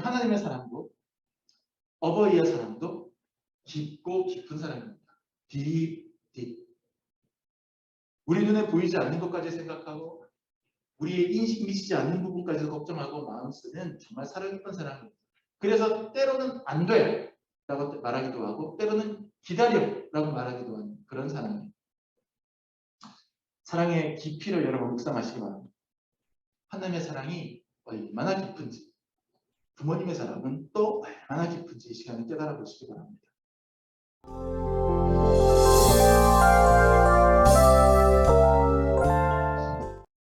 하나님의 사랑도 어버이의 사랑도 깊고 깊은 사랑입니다. 딥. 우리 눈에 보이지 않는 것까지 생각하고 우리의 인식 미치지 않는 부분까지 걱정하고 마음 쓰는 정말 사랑 깊은 사랑입니다. 그래서 때로는 안 돼 라고 말하기도 하고 때로는 기다려 라고 말하기도 하는 그런 사랑입니다. 사랑의 깊이를 여러분 묵상하시기 바랍니다. 하나님의 사랑이 얼마나 깊은지, 부모님의 사랑은 또 얼마나 깊은지 이 시간에 깨달아 보시기 바랍니다.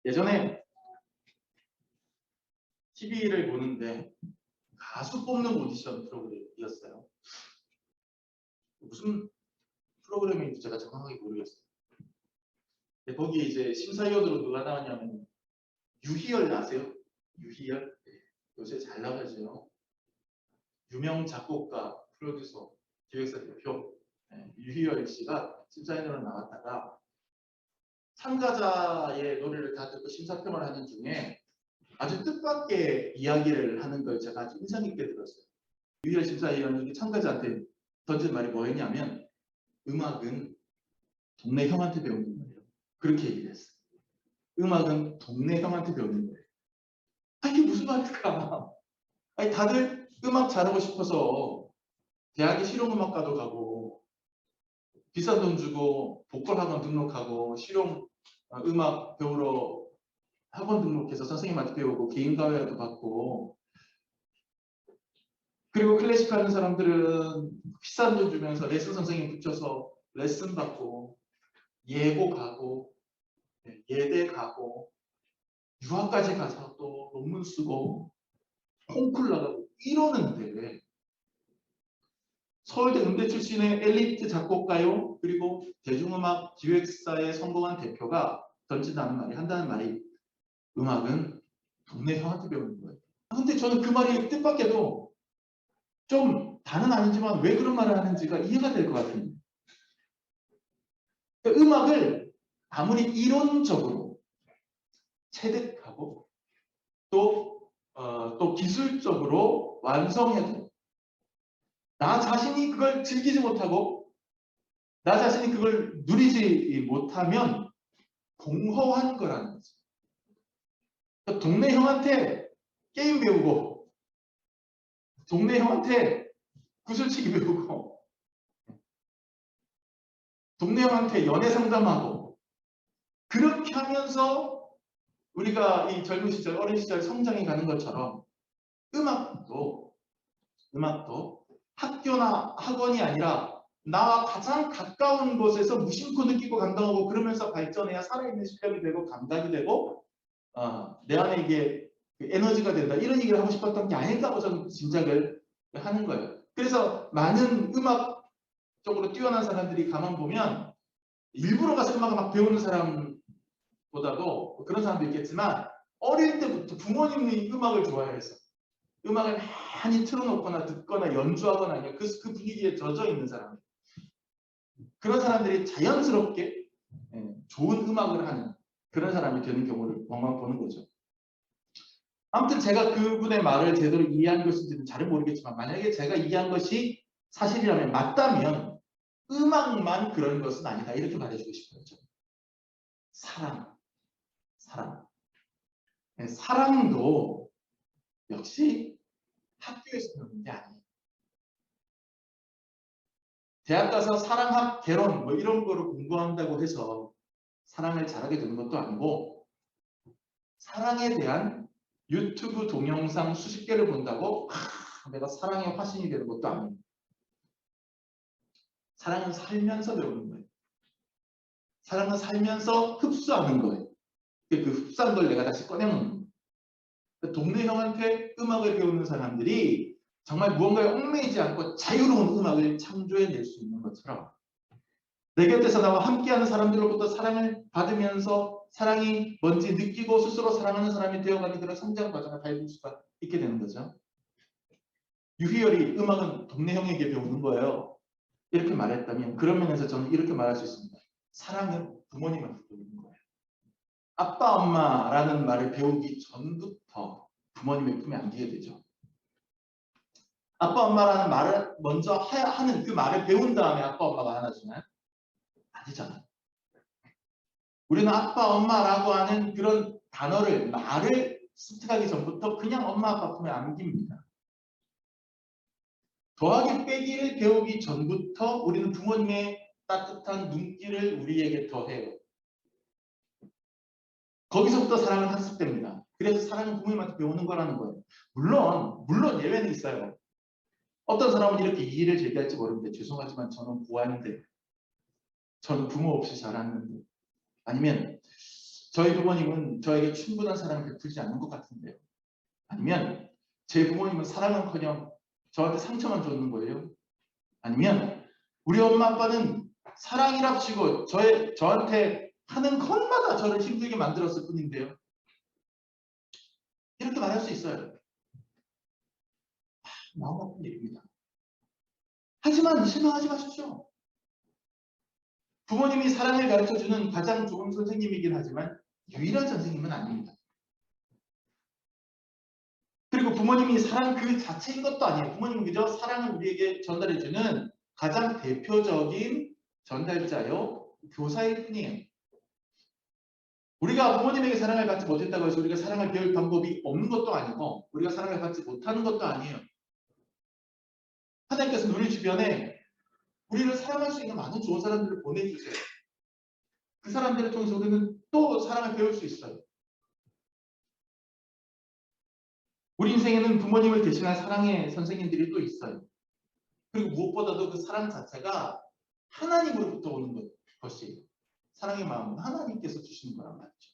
예전에 TV를 보는데 가수 뽑는 오디션 프로그램이었어요. 무슨 프로그램인지 제가 정확하게 모르겠어요. 거기에 이제 심사위원으로 누가 나왔냐면 유희열 아세요? 유희열? 네. 요새 잘 나가죠. 유명 작곡가, 프로듀서, 기획사 대표 유희열 씨가 심사위원으로 나왔다가 참가자의 노래를 다 듣고 심사평을 하는 중에 아주 뜻밖의 이야기를 하는 걸 제가 아주 인상 깊게 들었어요. 유희열 심사위원이 참가자한테 던진 말이 뭐였냐면 음악은 동네 형한테 배우는 거예요. 그렇게 얘기를 했어요. 음악은 동네 형한테 배우는 거예요. 이게 무슨 말일까? 다들 음악 잘하고 싶어서 대학에 실용음악과도 가고 비싼 돈 주고 보컬 학원 등록하고 실용 음악 배우러 학원 등록해서 선생님한테 배우고 개인 과외도 받고 그리고 클래식 하는 사람들은 비싼 돈 주면서 레슨 선생님 붙여서 레슨 받고 예고 가고 예대 가고 유학까지 가서 또 논문 쓰고 콩쿨 나가고 이러는데 서울대 음대 출신의 엘리트 작곡가요 그리고 대중음악 기획사에 성공한 대표가 한다는 말이 음악은 동네 형한테 배우는 거예요. 근데 저는 그 말이 뜻밖에도 좀 다는 아니지만 왜 그런 말을 하는지가 이해가 될 것 같은데 음악을 아무리 이론적으로 체득하고 또 기술적으로 완성해도 나 자신이 그걸 즐기지 못하고 나 자신이 그걸 누리지 못하면 공허한 거라는 거죠. 동네 형한테 게임 배우고 동네 형한테 구슬치기 배우고 동네 형한테 연애 상담하고 그렇게 하면서 우리가 이 젊은 시절 어린 시절 성장해 가는 것처럼 음악도 학교나 학원이 아니라 나와 가장 가까운 곳에서 무심코 느끼고 감동하고 그러면서 발전해야 살아있는 실력이 되고 감각이 되고 내 안에 이게 에너지가 된다 이런 얘기를 하고 싶었던 게 아닐까 저는 짐작을 하는 거예요. 그래서 많은 음악 쪽으로 뛰어난 사람들이 가만 보면 일부러 가서 음악을 막 배우는 사람보다도 그런 사람도 있겠지만 어릴 때부터 부모님이 음악을 좋아해서 음악을 많이 틀어놓거나 듣거나 연주하거나 아니면 그 분위기에 젖어 있는 사람 그런 사람들이 자연스럽게 좋은 음악을 하는 그런 사람이 되는 경우를 왕왕 보는 거죠. 아무튼 제가 그분의 말을 제대로 이해한 것인지는 잘 모르겠지만 만약에 제가 이해한 것이 사실이라면 맞다면 음악만 그런 것은 아니다 이렇게 말해주고 싶어요. 사랑 사랑도 역시 학교에서 배우는 게 아니에요. 대학 가서 사랑학 개론 뭐 이런 거를 공부한다고 해서 사랑을 잘하게 되는 것도 아니고 사랑에 대한 유튜브 동영상 수십 개를 본다고 내가 사랑의 화신이 되는 것도 아니에요. 사랑은 살면서 배우는 거예요. 사랑은 살면서 흡수하는 거예요. 그 흡수한 걸 내가 다시 꺼내는 거예요. 동네 형한테 음악을 배우는 사람들이 정말 무언가에 얽매이지 않고 자유로운 음악을 창조해낼 수 있는 것처럼 내 곁에서 나와 함께하는 사람들로부터 사랑을 받으면서 사랑이 뭔지 느끼고 스스로 사랑하는 사람이 되어가는 그런 성장 과정을 밟을 수가 있게 되는 거죠. 유희열이 음악은 동네 형에게 배우는 거예요. 이렇게 말했다면 그런 면에서 저는 이렇게 말할 수 있습니다. 사랑은 부모님한테 배우는 거예요. 아빠, 엄마라는 말을 배우기 전부터 부모님의 품에 안기게 되죠. 아빠 엄마라는 말을 먼저 하는 그 말을 배운 다음에 아빠 엄마가 안아주나요? 아니잖아요. 우리는 아빠 엄마라고 하는 그런 단어를 말을 습득하기 전부터 그냥 엄마 아빠 품에 안깁니다. 더하기 빼기를 배우기 전부터 우리는 부모님의 따뜻한 눈길을 우리에게 더해요. 거기서부터 사랑은 학습됩니다. 그래서 사랑은 부모님한테 배우는 거라는 거예요. 물론 예외는 있어요. 어떤 사람은 이렇게 이의를 제기할지 모르는데 죄송하지만 저는 고아인데 저는 부모 없이 자랐는데 아니면 저희 부모님은 저에게 충분한 사랑을 베풀지 않는 것 같은데요. 아니면 제 부모님은 사랑은커녕 저한테 상처만 줬는 거예요. 아니면 우리 엄마 아빠는 사랑이랍시고 저한테 하는 것마다 저를 힘들게 만들었을 뿐인데요. 이렇게 말할 수 있어요. 마음 아픈 일입니다. 하지만 실망하지 마십시오. 부모님이 사랑을 가르쳐주는 가장 좋은 선생님이긴 하지만 유일한 선생님은 아닙니다. 그리고 부모님이 사랑 그 자체인 것도 아니에요. 부모님은 그저 사랑을 우리에게 전달해주는 가장 대표적인 전달자요, 교사일 뿐이에요. 우리가 부모님에게 사랑을 받지 못했다고 해서 우리가 사랑을 배울 방법이 없는 것도 아니고 우리가 사랑을 받지 못하는 것도 아니에요. 하나님께서는 우리 주변에 우리를 사랑할 수 있는 많은 좋은 사람들을 보내주세요. 그 사람들을 통해서 우리는 또 사랑을 배울 수 있어요. 우리 인생에는 부모님을 대신할 사랑의 선생님들이 또 있어요. 그리고 무엇보다도 그 사랑 자체가 하나님으로부터 오는 것이에요. 사랑의 마음은 하나님께서 주시는 거란 말이죠.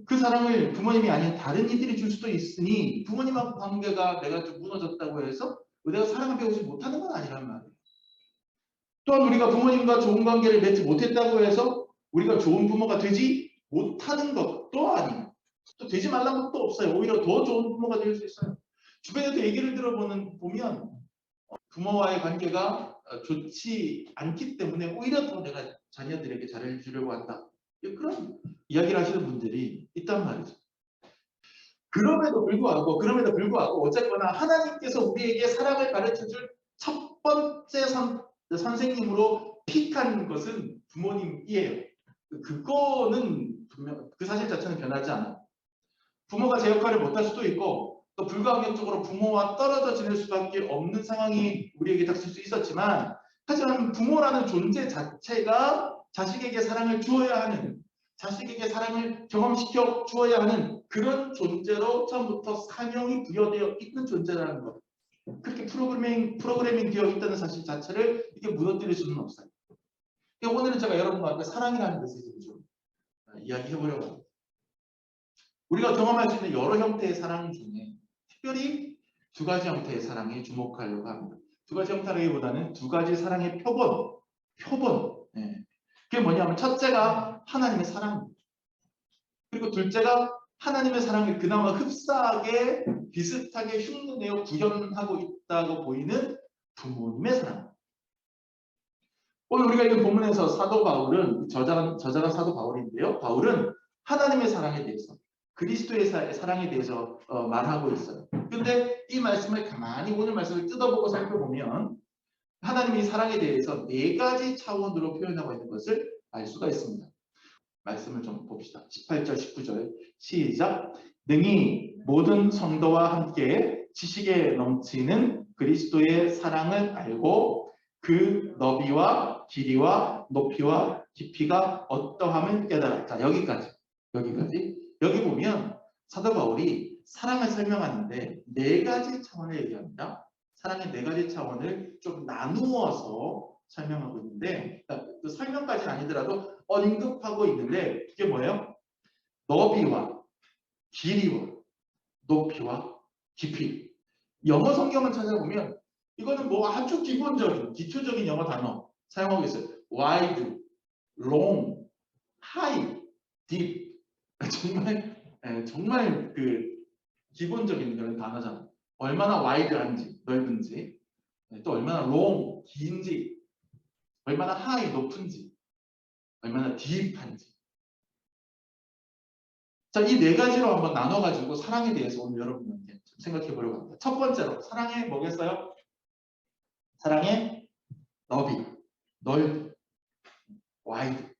그 사랑을 부모님이 아닌 다른 이들이 줄 수도 있으니 부모님하고 관계가 내가 좀 무너졌다고 해서 내가 사랑을 배우지 못하는 건 아니란 말이에요. 또한 우리가 부모님과 좋은 관계를 맺지 못했다고 해서 우리가 좋은 부모가 되지 못하는 것도 아니에요. 또 되지 말라는 것도 없어요. 오히려 더 좋은 부모가 될 수 있어요. 주변에서 얘기를 들어보면 부모와의 관계가 좋지 않기 때문에 오히려 더 내가 자녀들에게 잘해주려고 한다. 그런 이야기를 하시는 분들이 있단 말이죠. 그럼에도 불구하고 어쨌거나 하나님께서 우리에게 사랑을 가르쳐줄 첫 번째 선생님으로 픽한 것은 부모님이에요. 그거는 분명 그 사실 자체는 변하지 않아요. 부모가 제 역할을 못할 수도 있고 또 불가항력적으로 부모와 떨어져 지낼 수밖에 없는 상황이 우리에게 닥칠 수 있었지만 하지만 부모라는 존재 자체가 자식에게 사랑을 주어야 하는 자식에게 사랑을 경험시켜 주어야 하는 그런 존재로 처음부터 사명이 부여되어 있는 존재라는 것. 그렇게 프로그래밍 되어 있다는 사실 자체를 이게 무너뜨릴 수는 없어요. 오늘은 제가 여러분과 함께 사랑이라는 것에 좀 이야기해 보려고 합니다. 우리가 경험할 수 있는 여러 형태의 사랑 중에 특별히 두 가지 형태의 사랑에 주목하려고 합니다. 두 가지 형태라기보다는 두 가지 사랑의 표본. 네. 그게 뭐냐면 첫째가 하나님의 사랑입니다. 그리고 둘째가 하나님의 사랑을 그나마 흡사하게 비슷하게 흉내내어 구현하고 있다고 보이는 부모님의 사랑. 오늘 우리가 읽은 본문에서 사도 바울은 저자가 사도 바울인데요. 바울은 하나님의 사랑에 대해서 그리스도의 사랑에 대해서 말하고 있어요. 그런데 이 말씀을 가만히 오늘 말씀을 뜯어보고 살펴보면 하나님이 사랑에 대해서 네 가지 차원으로 표현하고 있는 것을 알 수가 있습니다. 말씀을 좀 봅시다. 18절, 19절 시작. 능히 모든 성도와 함께 지식에 넘치는 그리스도의 사랑을 알고 그 너비와 길이와 높이와 깊이가 어떠함을 깨달아. 자, 여기까지. 여기 보면 사도 바울이 사랑을 설명하는데 네 가지 차원을 얘기합니다. 사랑의 네 가지 차원을 좀 나누어서 설명하고 있는데 그 설명까지는 아니더라도 언급하고 있는데 그게 뭐예요? 너비와 길이와 높이와 깊이. 영어 성경을 찾아보면 이거는 뭐 아주 기본적인 기초적인 영어 단어 사용하고 있어요. wide, long, high, deep. 정말 그 기본적인 그런 단어잖아요. 얼마나 wide한지 넓은지, 또 얼마나 long 긴지, 얼마나 high 높은지, 얼마나 deep한지. 자, 이 네 가지로 한번 나눠가지고 사랑에 대해서 오늘 여러분한테 좀 생각해 보려고 합니다. 첫 번째로 사랑의 뭐겠어요? 사랑의 너비, 넓이, 와이드.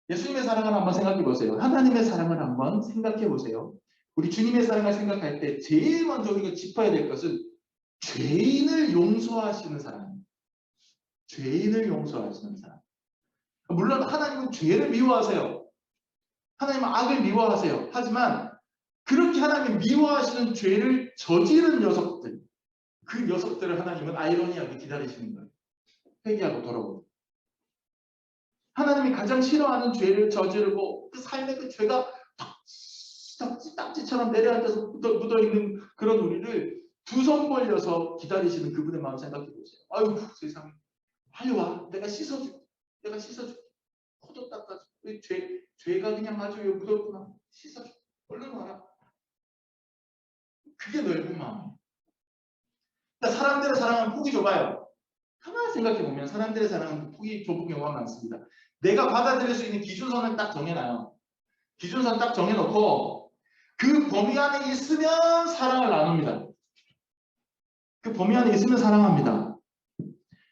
예수님의 사랑을 한번 생각해 보세요. 하나님의 사랑을 한번 생각해 보세요. 우리 주님의 사랑을 생각할 때 제일 먼저 우리가 짚어야 될 것은 죄인을 용서하시는 사랑입니다. 죄인을 용서하시는 사랑. 물론 하나님은 죄를 미워하세요. 하나님은 악을 미워하세요. 하지만 그렇게 하나님 미워하시는 죄를 저지른 녀석들, 그 녀석들을 하나님은 아이러니하게 기다리시는 거예요. 회개하고 돌아오고. 하나님이 가장 싫어하는 죄를 저지르고 그 삶의 그 죄가 딱지처럼 내려앉아서 묻어있는 그런 우리를 두 손 벌려서 기다리시는 그분의 마음 생각해 보세요. 아유 세상에 빨리 와. 내가 씻어줄게. 내가 씻어줄게. 코도 닦아줄게. 죄가 그냥 아주 여기 묻었구나. 씻어줄게. 얼른 와라. 그게 넓은 마음이에요. 그러니까 사람들의 사랑은 폭이 좁아요. 가만히 생각해보면 사람들의 사랑은 폭이 좁은 경우가 많습니다. 내가 받아들일 수 있는 기준선을 딱 정해놔요. 기준선 딱 정해놓고 그 범위 안에 있으면 사랑을 나눕니다. 그 범위 안에 있으면 사랑합니다.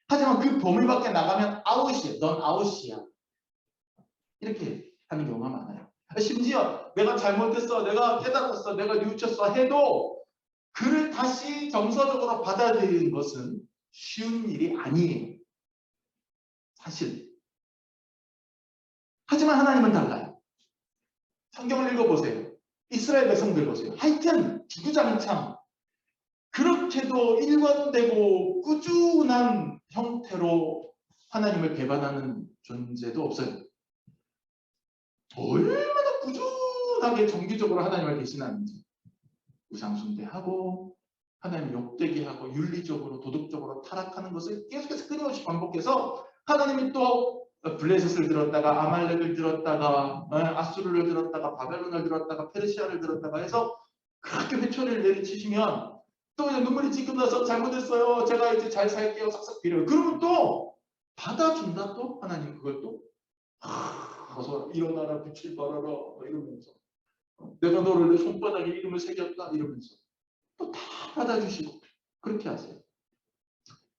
하지만 그 범위 밖에 나가면 아웃이야. 넌 아웃이야. 이렇게 하는 경우가 많아요. 심지어 내가 잘못했어. 내가 깨달았어. 내가 뉘우쳤어. 해도 그를 다시 정서적으로 받아들이는 것은 쉬운 일이 아니에요. 사실. 하지만 하나님은 달라요. 성경을 읽어보세요. 이스라엘 백성들 보세요. 하여튼 주구장창 그렇게도 일관되고 꾸준한 형태로 하나님을 배반하는 존재도 없어요. 얼마나 꾸준하게 정기적으로 하나님을 대신하는지. 우상숭배하고 하나님 욕되게 하고 윤리적으로 도덕적으로 타락하는 것을 계속해서 끊임없이 반복해서 하나님이 또 블레셋을 들었다가 아말렉을 들었다가 아수르를 들었다가 바벨론을 들었다가 페르시아를 들었다가 해서 그렇게 회초리를 내리치시면 또 이제 눈물이 찔끔 나서 잘못했어요. 제가 이제 잘 살게요. 싹싹 빌어요. 그러면 또 받아준다 또 하나님 그걸 또 어서 일어나라 빛을 발하라 이러면서 내가 너를 내 손바닥에 이름을 새겼다 이러면서 또 다 받아주시고 그렇게 하세요.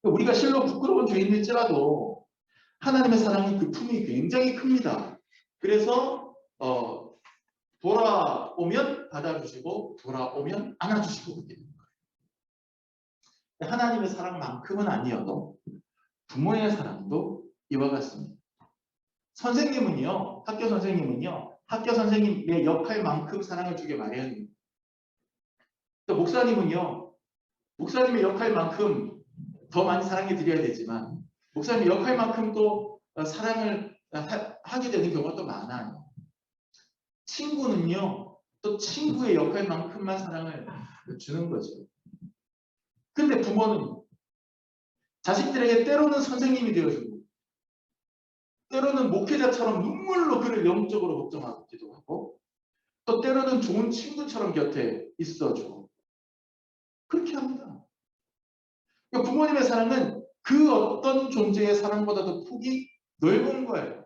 우리가 실로 부끄러운 죄인일지라도 하나님의 사랑이 그 품이 굉장히 큽니다. 그래서 돌아오면 받아주시고 돌아오면 안아주시고 그렇게 되는 거예요. 하나님의 사랑만큼은 아니어도 부모의 사랑도 이와 같습니다. 선생님은요, 학교 선생님의 역할만큼 사랑을 주게 마련이에요. 또 목사님은요, 목사님의 역할만큼 더 많이 사랑해 드려야 되지만 목사님의 역할만큼 또 사랑을 하게 되는 경우가 또 많아요. 친구는요, 또 친구의 역할만큼만 사랑을 주는 거죠. 근데 부모는 자식들에게 때로는 선생님이 되어주고 때로는 목회자처럼 눈물로 그를 영적으로 걱정하기도 하고 또 때로는 좋은 친구처럼 곁에 있어주고 그렇게 합니다. 그러니까 부모님의 사랑은 그 어떤 존재의 사랑보다도 폭이 넓은 거예요.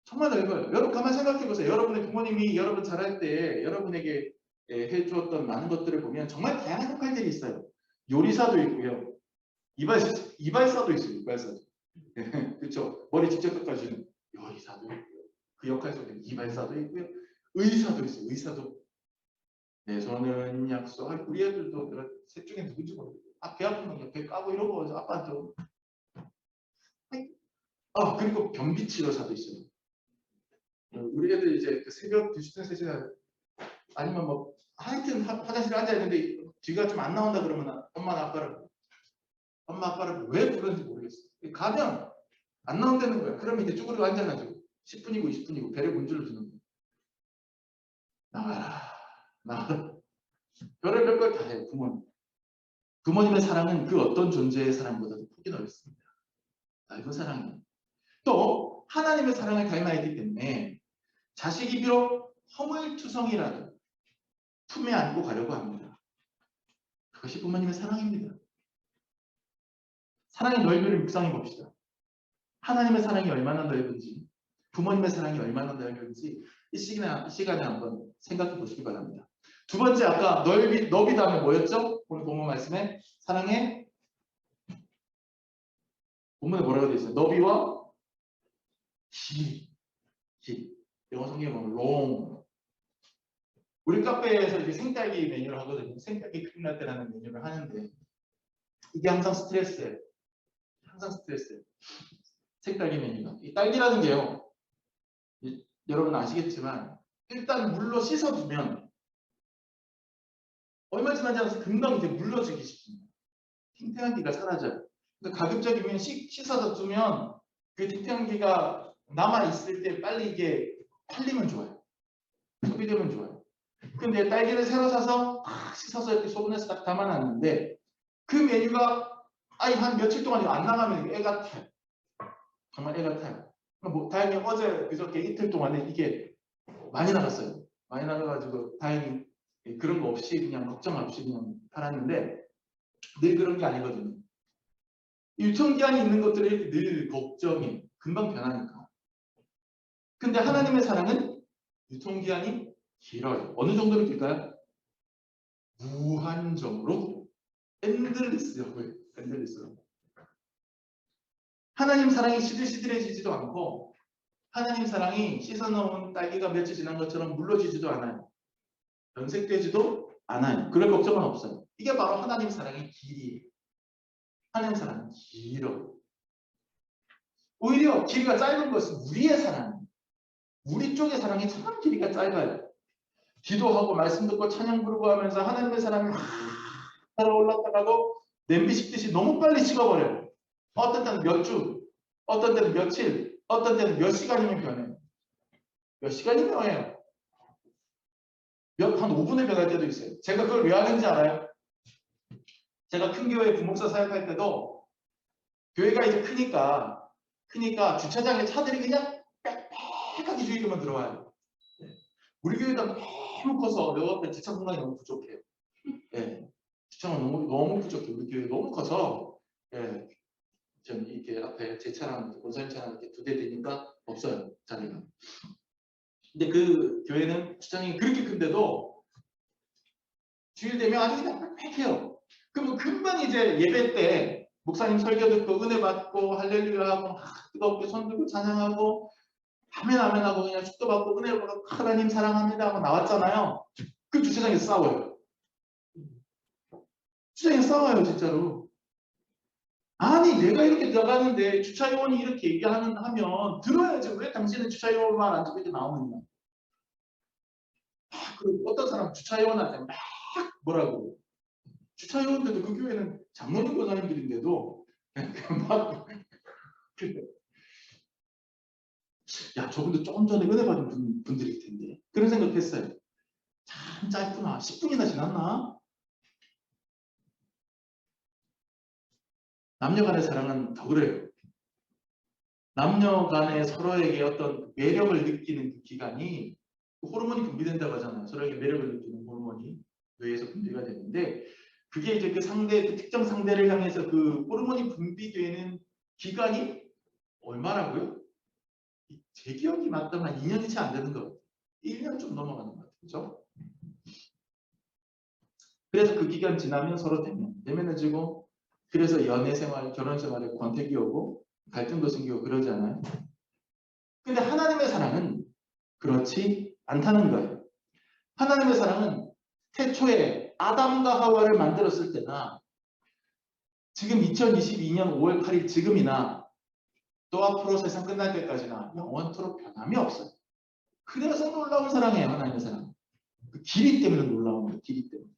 정말 넓어요. 여러분 가만히 생각해 보세요. 여러분의 부모님이 여러분 자랄 때 여러분에게 해주었던 많은 것들을 보면 정말 다양한 역할들이 있어요. 요리사도 있고요. 이발사도 있어요. 이발사도. 그렇죠. 머리 직접 깎아주는 요리사도 있고요. 그 역할 속에 이발사도 있고요. 의사도 있어요. 의사도. 네, 저는 약속. 우리 애들도 셋 중에 누군지 모르겠어요. 배 아프면 옆에 까고 이러고 아빠한테. 그리고 변비치료사도 있어요. 우리 애들 이제 새벽 2시쯤 3시간 아니면 뭐 하여튼 화장실에 앉아있는데 뒤가 좀 안 나온다 그러면 엄마 아빠를 왜 부르는지 모르겠어. 가면 안 나온다는 거야. 그러면 이제 쭈그리고 앉아가지고 10분이고 20분이고 배를 문질러 주는 거야. 나가라. 별의별 걸 다 해요. 부모님의 사랑은 그 어떤 존재의 사랑보다도 폭이 넓습니다. 넓은 사랑이에요. 또 하나님의 사랑을 닮아있기 때문에 자식이 비록 허물투성이라도 품에 안고 가려고 합니다. 그것이 부모님의 사랑입니다. 사랑의 넓이를 묵상해 봅시다. 하나님의 사랑이 얼마나 넓은지 부모님의 사랑이 얼마나 넓은지 이 시간에 한번 생각해 보시기 바랍니다. 두 번째, 아까 너비 다음에 뭐였죠? 오늘 본문 말씀에 사랑의 본문에 뭐라고 되어 있어요? 너비와 길. 영어 성경에 보면 long. 우리 카페에서 이렇게 생딸기 메뉴를 하거든요. 생딸기 크림라떼라는 메뉴를 하는데 이게 항상 스트레스예요. 항상 스트레스예요. 생딸기 메뉴가. 이 딸기라는 게요. 여러분 아시겠지만 일단 물로 씻어두면 얼마 지나지 않아서 금방 이제 물러지기 쉽습니다. 탱탱한기가 사라져요. 그러니까 가급적이면 씻어서 두면 그 탱탱한기가 남아있을 때 빨리 이게 팔리면 좋아요. 소비되면 좋아요. 근데 딸기를 새로 사서 딱 씻어서 이렇게 소분해서 딱 담아놨는데 그 메뉴가 아니 한 며칠 동안 안 나가면 애가 타요. 정말 애가 타요. 뭐 다행히 어제 그저께 이틀 동안에 이게 많이 나갔어요. 많이 나가가지고 다행히 그런 거 없이 그냥 걱정 없이 그냥 팔았는데 늘 그런 게 아니거든요. 유통기한이 있는 것들이 늘 걱정이 금방 변하니까. 근데 하나님의 사랑은 유통기한이 길어요. 어느 정도로 길까요? 무한정으로 엔들리스라고요. 엔들리스로. 하나님 사랑이 시들시들해지지도 않고 하나님 사랑이 씻어놓은 딸기가 며칠 지난 것처럼 물러지지도 않아요. 변색되지도 않아요. 그럴 걱정은 없어요. 이게 바로 하나님 사랑의 길이에요. 하나님 사랑은 길어. 오히려 길이가 짧은 것은 우리의 사랑이에요. 우리 쪽의 사랑이 참 길이가 짧아요. 기도하고 말씀 듣고 찬양 부르고 하면서 하나님의 사랑이 확 달아올랐다가도 냄비 식듯이 너무 빨리 식어버려요. 어떤 때는 몇 주, 어떤 때는 며칠, 어떤 때는 몇 시간이면 변해요. 몇 시간이면 해요. 한 5분에 변할 때도 있어요. 제가 그걸 왜 하는지 알아요? 제가 큰 교회 부목사 사역할 때도 교회가 이제 크니까 주차장에 차들이 그냥 빽빽하게 주위로만 들어와요. 우리 교회가 너무 커서 내 앞에 주차 공간이 너무 부족해요. 예. 주차가 너무 부족해요. 우리 교회 너무 커서 예. 전 이렇게 앞에 제 차랑 원사님 차랑 이렇게 두 대 되니까 없어요. 자리가. 근데 그 교회는 주차장이 그렇게 큰데도 주일 되면 아주 그냥 빽빽해요. 그러면 금방 이제 예배 때 목사님 설교 듣고 은혜 받고 할렐루야 하고 뜨겁게 손 들고 찬양하고 아멘 하고 그냥 축도 받고 은혜 받고 하나님 사랑합니다 하고 나왔잖아요. 그 주차장에서 싸워요. 주차장에서 싸워요 진짜로. 아니 내가 이렇게 나가는데 주차요원이 이렇게 얘기하면 들어야지 왜 당신은 주차요원만 안 듣고 이렇게 나오느냐. 그리고 어떤 사람 주차요원한테 막 뭐라고 주차요원들도 그 교회는 장로님 권사님들인데도 막 그래. 야 저분도 조금 전에 은혜 받은 분들일 텐데 그런 생각했어요. 참 짧구나. 10분이나 지났나? 남녀 간의 사랑은 더 그래요. 남녀 간에 서로에게 어떤 매력을 느끼는 그 기간이 호르몬이 분비된다고 하잖아요. 서로에게 매력을 느끼는 호르몬이 뇌에서 분비가 되는데 그게 이제 그 특정 상대를 향해서 그 호르몬이 분비되는 기간이 얼마라고요? 제 기억이 맞다면 한 2년이 채 안 되는 것 같아요. 1년 좀 넘어가는 것 같아요. 그렇죠? 그래서 그 기간 지나면 서로 대면해지고 그래서 연애 생활, 결혼 생활에 권태기 오고 갈등도 생기고 그러지 않아요? 근데 하나님의 사랑은 그렇지 않다는 거예요. 하나님의 사랑은 태초에 아담과 하와를 만들었을 때나 지금 2022년 5월 8일 지금이나 또 앞으로 세상 끝날 때까지나 영원토록 변함이 없어요. 그래서 놀라운 사랑이에요. 하나님의 사랑. 그 길이 때문에 놀라운 거예요. 길이 때문에.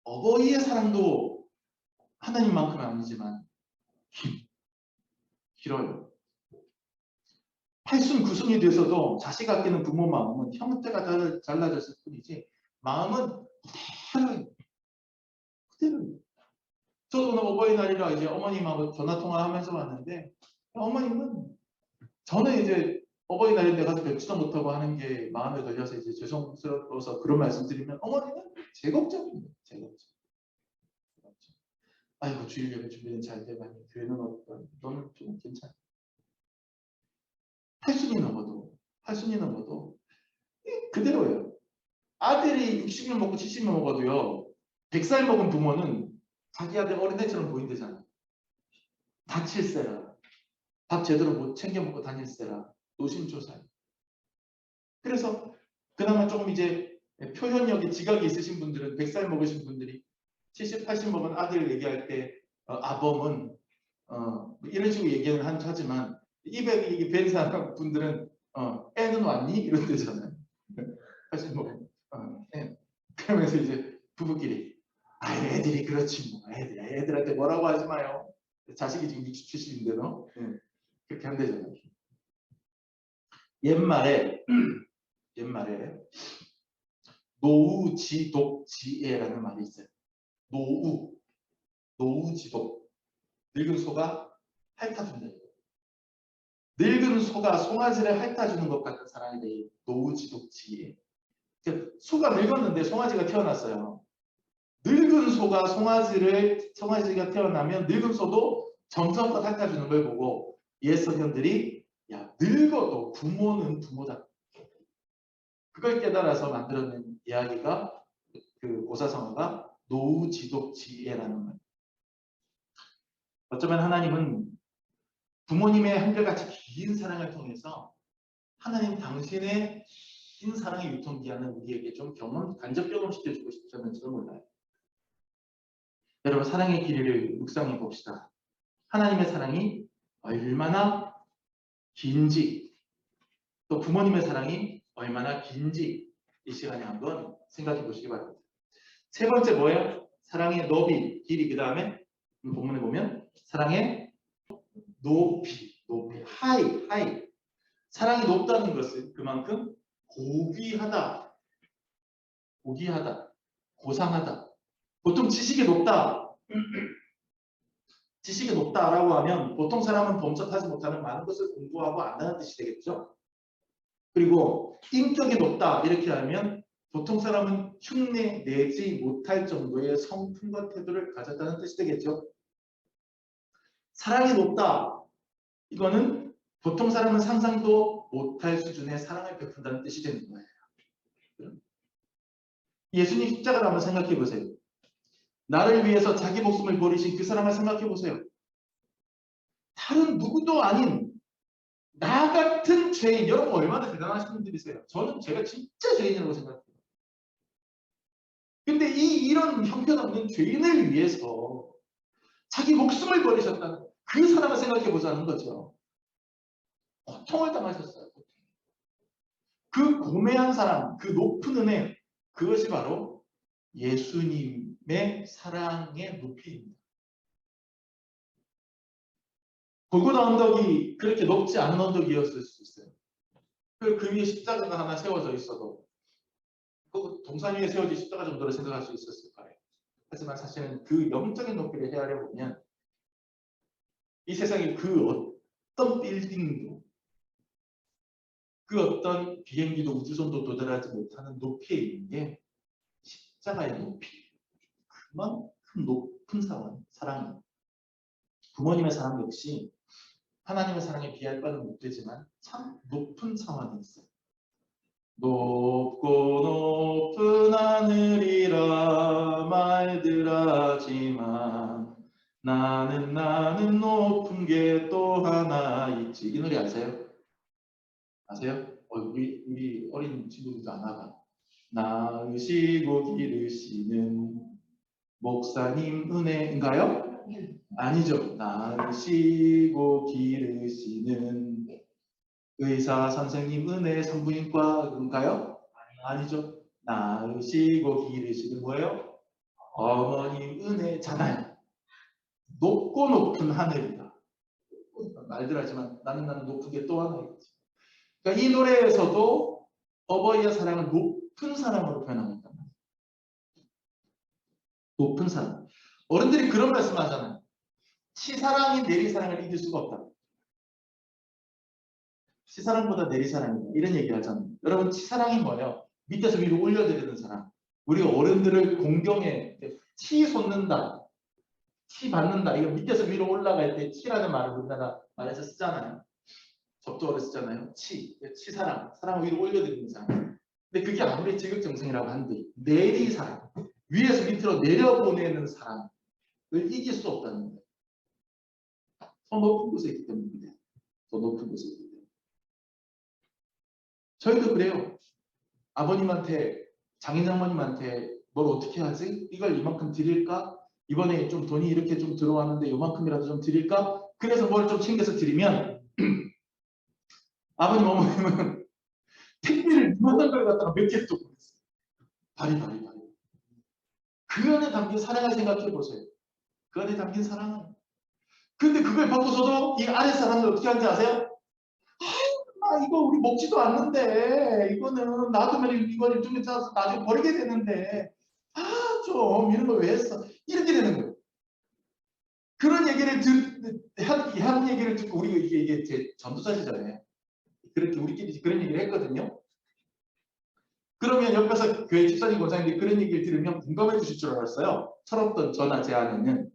어버이의 사랑도 하나님만큼은 아니지만 길어요. 8순 9순이 돼서도 자식 아끼는 부모 마음은 형태가 달라졌을 뿐이지 마음은 그대로예요. 저도 오늘 어버이날이라 이제 어머님하고 전화통화하면서 왔는데 어머님은 저는 이제 어버이날인데 가서 뵙지도 못하고 하는 게 마음에 걸려서 이제 죄송스러워서 그런 말씀 드리면 어머니는 제 걱정입니다. 제 걱정. 아이고 주일 예배 준비는 잘 돼가니 교회는 어떤 너는 좀 괜찮아. 팔순이 넘어도 그대로예요. 아들이 60년 먹고 70년 먹어도요. 100살 먹은 부모는 자기 아들 어린애처럼 보인대잖아요. 다칠세라. 밥 제대로 못 챙겨 먹고 다닐세라. 노심초사해. 그래서 그나마 조금 이제 표현력이 지각이 있으신 분들은 100살 먹으신 분들이 70, 80 먹은 아들 얘기할 때 아범은 이런 식으로 얘기는 하지만 입에 뵌 사람 분들은 애는 왔니? 이런 데잖아요. 80 먹은 애. 그러면서 이제 부부끼리 애들이 그렇지 뭐 애들한테 뭐라고 하지 마요. 자식이 지금 60, 70인데도 그렇게 한대잖아요. 옛말에 노우지독지애라는 말이 있어요. 노우지독. 늙은 소가 핥아준다. 늙은 소가 송아지를 핥아주는 것 같은 사랑에 대해 노우지독지애. 소가 늙었는데 송아지가 태어났어요. 늙은 소가 송아지가 태어나면 늙은 소도 정성껏 핥아주는 걸 보고 옛 소년들이 야 늙어도 부모는 부모다. 그걸 깨달아서 만들어낸 이야기가 그 고사성어가 노우지독지애라는 말. 어쩌면 하나님은 부모님의 한결같이 긴 사랑을 통해서 하나님 당신의 긴 사랑의 유통기한을 우리에게 좀 간접 경험시켜주고 싶었는지도 몰라요. 여러분 사랑의 길이를 묵상해 봅시다. 하나님의 사랑이 얼마나 긴지 또 부모님의 사랑이 얼마나 긴지 이 시간에 한번 생각해 보시기 바랍니다. 세 번째 뭐예요? 사랑의 너비, 길이. 그 다음에 본문에 보면 사랑의 높이, 하이. 사랑이 높다는 것은 그만큼 고귀하다, 고상하다. 보통 지식이 높다. 지식이 높다라고 하면 보통 사람은 범접하지 못하는 많은 것을 공부하고 안다는 뜻이 되겠죠. 그리고 인격이 높다 이렇게 하면 보통 사람은 흉내 내지 못할 정도의 성품과 태도를 가졌다는 뜻이 되겠죠. 사랑이 높다. 이거는 보통 사람은 상상도 못할 수준의 사랑을 베푼다는 뜻이 되는 거예요. 예수님 십자가를 한번 생각해 보세요. 나를 위해서 자기 목숨을 버리신 그 사랑을 생각해 보세요. 다른 누구도 아닌 나 같은 죄인, 여러분 얼마나 대단하신 분들이세요. 저는 제가 진짜 죄인이라고 생각해요. 근데 이런 형편없는 죄인을 위해서 자기 목숨을 버리셨다는 그 사랑을 생각해 보자는 거죠. 고통을 당하셨어요. 그 고매한 사랑, 그 높은 은혜, 그것이 바로 예수님의 사랑의 높이입니다. 골고다 언덕이 그렇게 높지 않은 언덕이었을 수 있어요. 그 위에 십자가가 하나 세워져 있어도 그 동산 위에 세워진 십자가 정도로 생각할 수 있었을 거예요. 하지만 사실은 그 영적인 높이를 헤아려 보면 이 세상의 그 어떤 빌딩도 그 어떤 비행기도 우주선도 도달하지 못하는 높이에 있는 게 십자가의 높이. 그만큼 높은 사랑이. 부모님의 사랑 역시 하나님의 사랑에 비할 바는 못 되지만 참 높은 차원이 있어요. 높고 높은 하늘이라 말들 하지만 나는 높은 게 또 하나 있지. 이 노래 아세요? 우리 어린 친구들도 아나 봐. 낳으시고 기르시는 목사님 은혜인가요? 아니죠. 낳으시고 기르시는 의사 선생님 은혜 산부인과인가요? 아니죠. 낳으시고 기르시는 뭐예요? 어머님 은혜잖아요. 높고 높은 하늘이다. 말들 하지만 나는 높은 게 또 하나 있지. 그러니까 이 노래에서도 어버이의 사랑을 높은 사랑으로 표현하고 있단 말이에요. 높은 사랑. 어른들이 그런 말씀 하잖아요. 치사랑이 내리사랑을 이길 수가 없다. 치사랑보다 내리사랑이다. 이런 얘기 하잖아요. 여러분 치사랑이 뭐예요? 밑에서 위로 올려드리는 사랑. 우리 어른들을 공경해. 치 솟는다. 치 받는다. 이거 밑에서 위로 올라갈 때 치라는 말을 우리나라 말에서 쓰잖아요. 접두어를 쓰잖아요. 사랑 위로 올려드리는 사랑. 근데 그게 아무리 지극정성이라고 한들 내리사랑, 위에서 밑으로 내려보내는 사랑을 이길 수 없다는 거예요. 더 높은 곳에 있기 때문입니다. 더 높은 곳에 있기 때문에. 저희도 그래요. 아버님한테, 장인장모님한테 뭘 어떻게 하지? 이걸 이만큼 드릴까? 이번에 좀 돈이 이렇게 좀 들어왔는데 이만큼이라도 좀 드릴까? 그래서 뭘 좀 챙겨서 드리면 아버님, 어머님은 택배를 이만한 걸 갖다가 몇 개를 또 보냈어요. 바리바리. 그 안에 담긴 사랑을 생각해 보세요. 그 안에 담긴 사랑은. 근데 그걸 받고서도 이 아래 사람들 어떻게 하는지 아세요? 이거 우리 먹지도 않는데 이거는 놔두면 이거를 좀 짜서 나중에 버리게 되는데 좀 이런 걸 왜 했어? 이렇게 되는 거예요. 그런 얘기를 한 얘기를 듣고 우리가 이게 제 전도사 시절에 그렇게 우리끼리 그런 얘기를 했거든요. 그러면 옆에서 교회 집사님 권사님들이 그런 얘기를 들으면 공감해 주실 줄 알았어요. 철없던 저나 제 아내는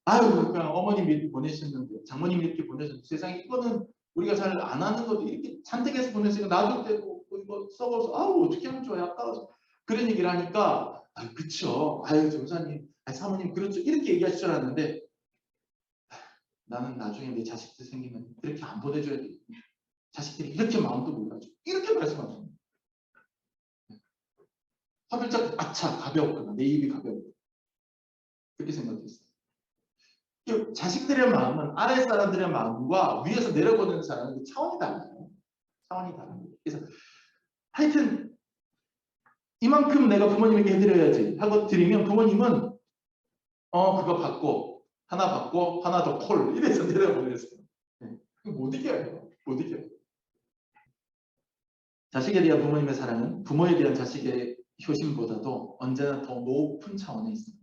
그냥 어머님이 이렇게 보내셨는데 장모님이 이렇게 보내셨는데 세상에 이거는 우리가 잘 안 하는 것도 이렇게 잔뜩해서 보냈으니까 놔둘 때고 이거 썩어서 어떻게 하면 좋아요 아까워서 그런 얘기를 하니까 그쵸 전사님 사모님 그렇죠 이렇게 얘기하실 줄 알았는데 나는 나중에 내 자식들 생기면 이렇게 안 보내줘야 돼 자식들이 이렇게 마음도 몰라줘 이렇게 말씀하십니다. 화들짝 아차 가벼웠구나 내 입이 가벼웠구나 그렇게 생각했어요. 자식들의 마음은 아래 사람들의 마음과 위에서 내려보내는 사람은 차원이 달라요. 차원이 다른 거예요. 그래서 하여튼 이만큼 내가 부모님에게 해드려야지 하고 드리면 부모님은 그거 받고 하나 더 콜 이래서 내려보냈어요. 못 이겨요. 못 이겨요. 자식에 대한 부모님의 사랑은 부모에 대한 자식의 효심보다도 언제나 더 높은 차원에 있습니다.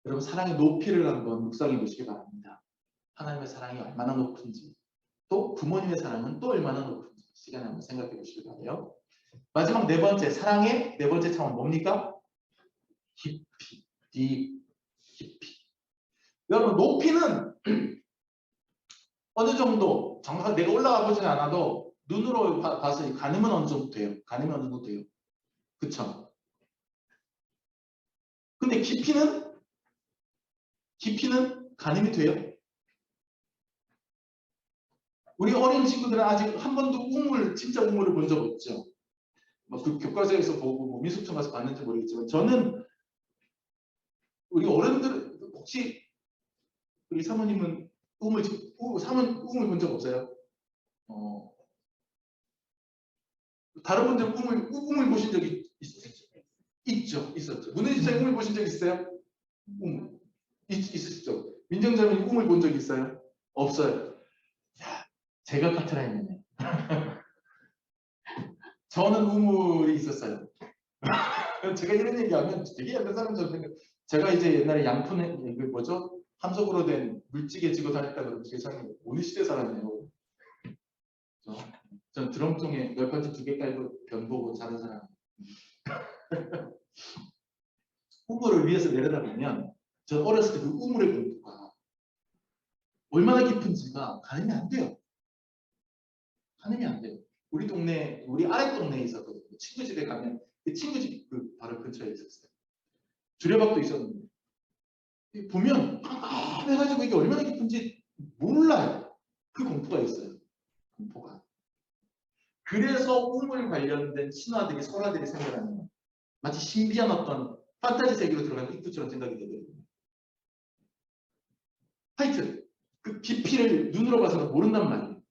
여러분 사랑의 높이를 한번 묵상해 보시기 바랍니다. 하나님의 사랑이 얼마나 높은지 또 부모님의 사랑은 또 얼마나 높은지 시간에 한번 생각해 보시기 바라요. 마지막 네 번째 사랑의 네 번째 차원 뭡니까? 깊이. 깊이. 여러분 높이는 어느 정도 정확하게 내가 올라가 보지 않아도 눈으로 봐서 가늠은 어느 정도 돼요. 가늠은 어느 정도 돼요. 그쵸? 근데 깊이는 가늠이 돼요? 우리 어린 친구들은 아직 한 번도 진짜 우물을 본 적 없죠. 그 교과서에서 보고 미술청 가서 봤는지 모르겠지만 저는 우리 어른들 혹시 우리 사모님은 우물 본 적 없어요? 다른 분들 우물 보신 적이 있었죠. 문혜진 씨 우물 보신 적 있어요? 있으시죠? 민정자매님 우물 본 적 있어요? 없어요. 야, 제가 카트라인이네. 저는 우물이 있었어요. 제가 이런 얘기하면 되게 약간 사람처럼 생각. 제가 이제 옛날에 양푼에 함석으로 된 물찌개 지고 다녔다 그러면 세상에 어느 시대 살았네요. 전 드럼통에 널판지 2개 깔고 변 보고 자는 사람. 우물을 위에서 내려다보면 저 어렸을 때 그 우물의 공부가 얼마나 깊은지가 가늠이 안 돼요. 가늠이 안 돼요. 우리 아래 동네에 있었거든요. 친구 집에 가면 그 친구 집 그 바로 근처에 있었어요. 주례박도 있었는데 보면 해가지고 이게 얼마나 깊은지 몰라요. 그 공포가 있어요. 공포가. 그래서 우물 관련된 신화들이 설화들이 생겨나는 거예요. 마치 신비한 어떤 판타지 세계로 들어가는 입구처럼 생각이 되거든요. 하여튼 그 깊이를 눈으로 봐서는 모른단 말이에요.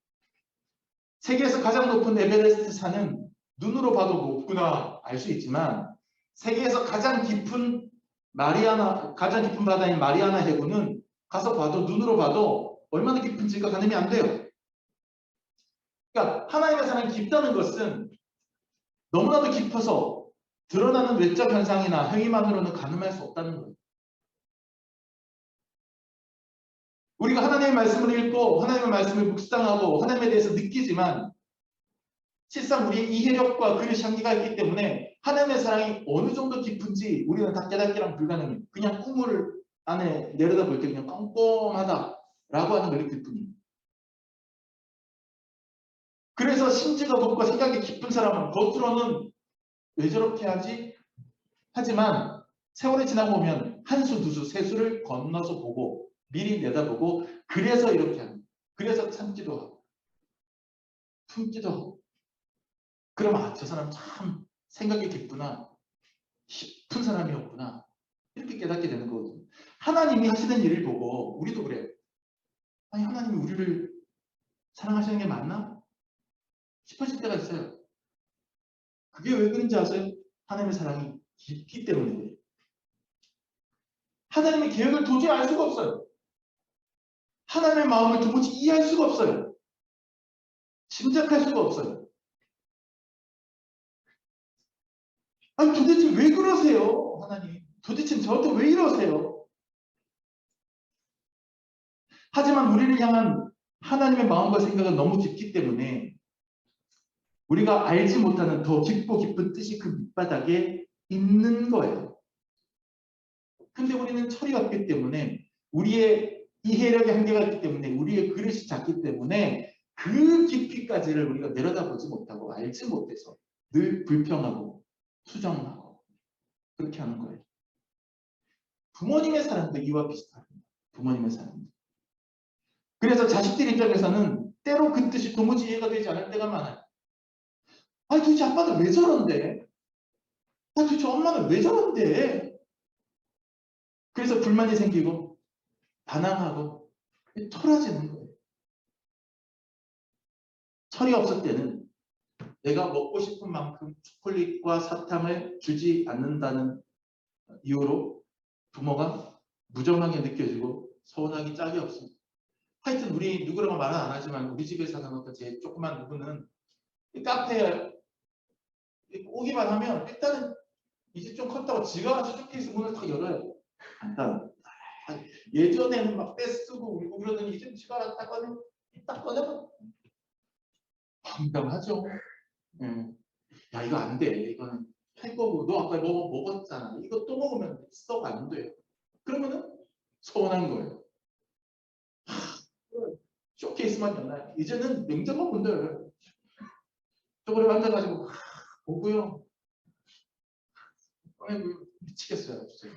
세계에서 가장 높은 에베레스트 산은 눈으로 봐도 높구나 알 수 있지만 세계에서 가장 깊은 바다인 마리아나 해구는 가서 봐도 눈으로 봐도 얼마나 깊은지가 가늠이 안 돼요. 그러니까 하나님의 사랑이 깊다는 것은 너무나도 깊어서 드러나는 외적 현상이나 행위만으로는 가늠할 수 없다는 거예요. 우리가 하나님의 말씀을 읽고 하나님의 말씀을 묵상하고 하나님에 대해서 느끼지만 실상 우리의 이해력과 그릇 향기가 있기 때문에 하나님의 사랑이 어느 정도 깊은지 우리는 다 깨닫기랑 불가능해요. 그냥 우물 안에 내려다볼 때 그냥 꼼꼼하다라고 하는 걸 느낄 뿐이에요. 그래서 심지가 높고 생각이 깊은 사람은 겉으로는 왜 저렇게 하지? 하지만 세월이 지나고 보면 한 수, 두 수, 세 수를 건너서 보고 미리 내다보고 그래서 이렇게 하는, 그래서 참기도 하고 품기도 하고, 그러면 아, 저 사람 참 생각이 깊구나, 깊은 사람이었구나, 이렇게 깨닫게 되는 거거든요. 하나님이 하시는 일을 보고 우리도 그래요. 아니, 하나님이 우리를 사랑하시는 게 맞나 싶어질 때가 있어요. 그게 왜 그런지 아세요? 하나님의 사랑이 깊기 때문에 그래요. 하나님의 계획을 도저히 알 수가 없어요. 하나님의 마음을 도무지 이해할 수가 없어요. 짐작할 수가 없어요. 아니, 도대체 왜 그러세요? 하나님, 도대체 저한테 왜 이러세요? 하지만 우리를 향한 하나님의 마음과 생각은 너무 깊기 때문에 우리가 알지 못하는 더 깊고 깊은 뜻이 그 밑바닥에 있는 거예요. 근데 우리는 철이 없기 때문에, 우리의 이해력의 한계가 있기 때문에, 우리의 그릇이 작기 때문에 그 깊이까지를 우리가 내려다보지 못하고 알지 못해서 늘 불평하고 수정하고 그렇게 하는 거예요. 부모님의 사랑도 이와 비슷합니다. 부모님의 사랑도. 그래서 자식들 입장에서는 때로 그 뜻이 도무지 이해가 되지 않을 때가 많아요. 아니, 도대체 아빠는 왜 저런데? 아, 도대체 엄마는 왜 저런데? 그래서 불만이 생기고 반항하고 토라지는 거예요. 철이 없을 때는 내가 먹고 싶은 만큼 초콜릿과 사탕을 주지 않는다는 이유로 부모가 무정하게 느껴지고 서운하기 짝이 없습니다. 하여튼 우리 누구라고 말은 안 하지만 우리 집에 사는 어떤 제 조그만 누구는 이 카페에 오기만 하면 일단은 이제 좀 컸다고 지가 와서 쇼케이스 문을 다 열어요. 일단 예전에는 막 떼쓰고 울고 그러더니 이제 지가 딱 꺼내면 황당하죠. 야, 이거 안 돼. 이거는 할 거고, 너 아까 먹었잖아. 이거 또 먹으면 썩 안 돼. 그러면은 서운한 거예요. 쇼케이스만 열나요. 이제는 냉장고 분들 저번에 앉아가지고 보고요. 아이고, 미치겠어요. 진짜.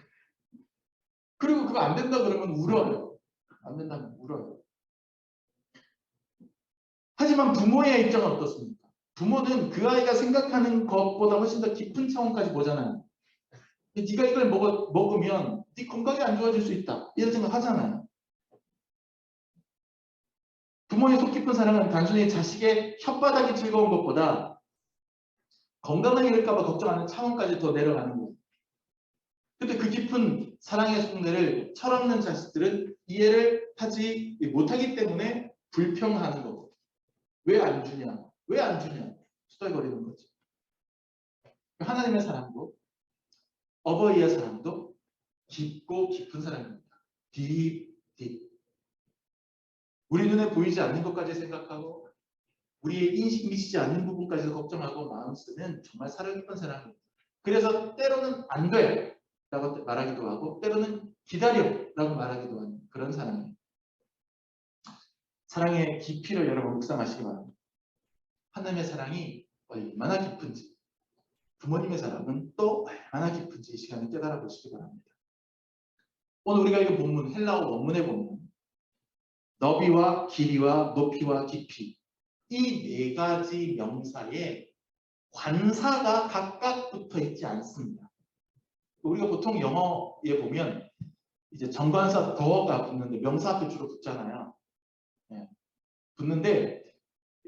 그리고 그거 안 된다 그러면 울어요. 안 된다면 울어요. 하지만 부모의 입장은 어떻습니까? 부모는 그 아이가 생각하는 것보다 훨씬 더 깊은 차원까지 보잖아요. 네가 이걸 먹으면 네 건강이 안 좋아질 수 있다, 이런 생각 하잖아요. 부모의 속 깊은 사랑은 단순히 자식의 혓바닥이 즐거운 것보다 건강을 잃을까 봐 걱정하는 차원까지 더 내려가는 거예요. 근데 그 깊은 사랑의 속내를 철없는 자식들은 이해를 하지 못하기 때문에 불평하는 거고, 왜 안 주냐? 왜 안 주냐? 수달거리는 거죠. 하나님의 사랑도 어버이의 사랑도 깊고 깊은 사랑입니다. 딥. 우리 눈에 보이지 않는 것까지 생각하고 우리의 인식 미치지 않는 부분까지도 걱정하고 마음 쓰는 정말 사랑 깊은 사랑입니다. 그래서 때로는 안 돼! 라고 말하기도 하고 때로는 기다려! 라고 말하기도 하는 그런 사랑이에요. 사랑의 깊이를 여러분 묵상하시기 바랍니다. 하나님의 사랑이 얼마나 깊은지, 부모님의 사랑은 또 얼마나 깊은지 이 시간에 깨달아 보시기 바랍니다. 오늘 우리가 읽은 본문, 헬라어 원문에 보면 너비와 길이와 높이와 깊이, 이 네 가지 명사에 관사가 각각 붙어 있지 않습니다. 우리가 보통 영어에 보면 이제 정관사 더가 붙는데 명사 앞에 주로 붙잖아요. 네. 붙는데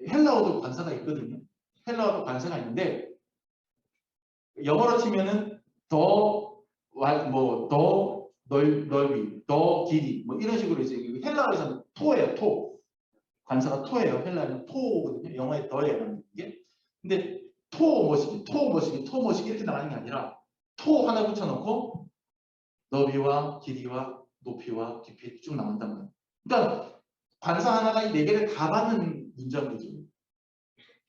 헬라어도 관사가 있거든요. 헬라어도 관사가 있는데 영어로 치면은 더 넓이, 더 길이 뭐 이런 식으로 이제 헬라어에서는 토예요. 토. 관사가 토예요. 헬라어는 토거든요. 영어의 더예요. 이게. 근데 토 모시기 이렇게 나가는 게 아니라 토 하나 붙여놓고 너비와 길이와 높이와 깊이 쭉 나온단 말이에요. 그러니까 관사 하나가 이 네 개를 다 받는 문장 구조.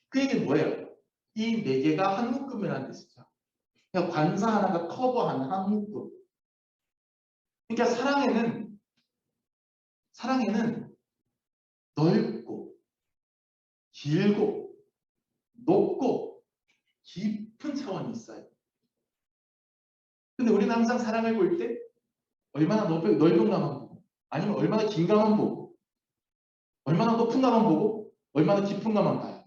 그 얘기는 뭐예요? 이 네 개가 한 묶음이라는 뜻이죠. 그러니까 관사 하나가 커버하는 한 묶음. 그러니까 사랑에는 넓고 길고 높고 깊은 차원이 있어요. 근데 우리는 항상 사랑을 볼 때 얼마나 넓은가만 보고, 아니면 얼마나 긴가만 보고, 얼마나 높은가만 보고, 얼마나 깊은가만 봐요.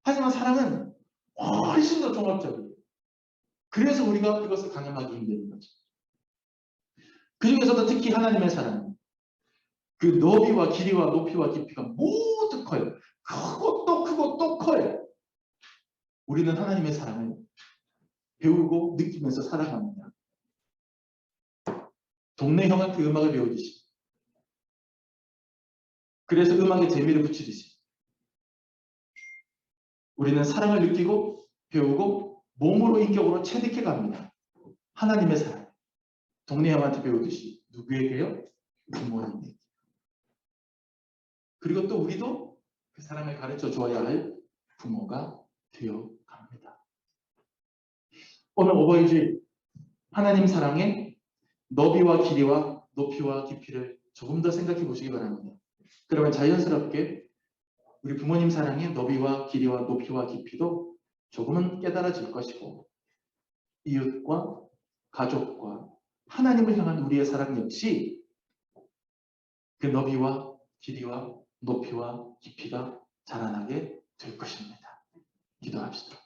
하지만 사랑은 훨씬 더 종합적이에요. 그래서 우리가 그것을 강함하기 힘든 거죠. 그 중에서도 특히 하나님의 사랑은 그 너비와 길이와 높이와 깊이가 모두 커요. 크고 또 크고 또 커요. 우리는 하나님의 사랑을 배우고 느끼면서 살아갑니다. 동네 형한테 음악을 배우듯이. 그래서 음악에 재미를 붙이듯이. 우리는 사랑을 느끼고 배우고 몸으로 인격으로 체득해 갑니다. 하나님의 사랑. 동네 형한테 배우듯이. 누구에게요? 부모님에게. 그리고 또 우리도 그 사랑을 가르쳐 주어야 할 부모가 되어 갑니다. 오늘 오버이주일 하나님 사랑의 너비와 길이와 높이와 깊이를 조금 더 생각해 보시기 바랍니다. 그러면 자연스럽게 우리 부모님 사랑의 너비와 길이와 높이와 깊이도 조금은 깨달아질 것이고, 이웃과 가족과 하나님을 향한 우리의 사랑 역시 그 너비와 길이와 높이와 깊이가 자라나게 될 것입니다. 기도합시다.